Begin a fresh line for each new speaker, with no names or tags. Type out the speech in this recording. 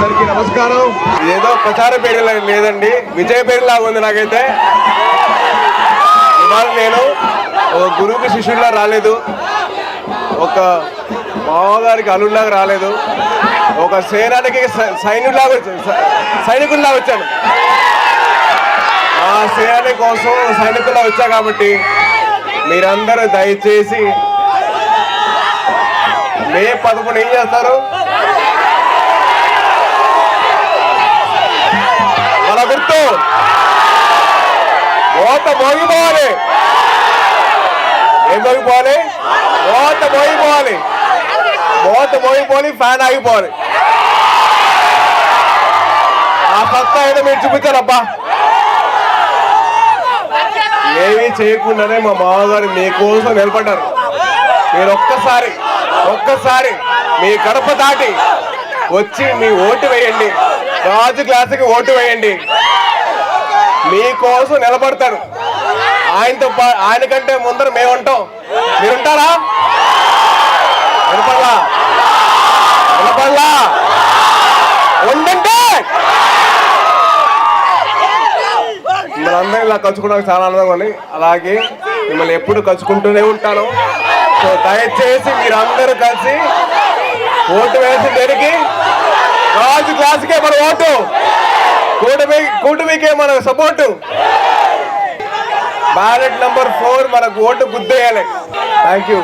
అందరికీ నమస్కారం. ఇదేదో ప్రచార పేరు లేదండి, విజయ పేరులా ఉంది నాకైతే. ఇవాళ నేను ఒక గురువుకి శిష్యుడిలా రాలేదు, ఒక మామగారికి అల్లుడిలాగా రాలేదు, ఒక సేనానికి సైనికుల్లా వచ్చాను. ఆ సేనాని కోసం సైనికుల్లా వచ్చా కాబట్టి మీరందరూ దయచేసి మే 11 ఏం చేస్తారు? మన గుర్తు మోత మోగిపోవాలి. ఏం మోగిపోవాలి? మోత మోగిపోవాలి. మోత మోగిపోవాలి, ఫ్యాన్ ఆగిపోవాలి. ఆ సత్తా ఏదో మీరు చూపించారబ్బా. ఏమీ చేయకుండానే మా మామగారు మీకోసం నిలబడ్డారు. మీరు ఒక్కసారి మీ గడప దాటి వచ్చి మీ ఓటు వేయండి, గాజు గ్లాసుకి ఓటు వేయండి. మీకోసం నిలబడతారు. ఆయన కంటే ముందర మేము ఉంటాం. మీరుంటారా? నిలబడలా ఉండంటే మిమ్మల్ని ఇలా కలుసుకోవడానికి చాలా ఆనందంగా ఉంది. అలాగే మిమ్మల్ని ఎప్పుడు కలుసుకుంటూనే ఉంటాను. సో దయచేసి మీరందరూ కలిసి ఓటు వేసి దేనికి? గాజు గ్లాసుకే మన ఓటు, కూటమికే మన సపోర్టు. బ్యాలెట్ నెంబర్ 4 మనకు ఓటు గుద్దేయాలి. Thank you.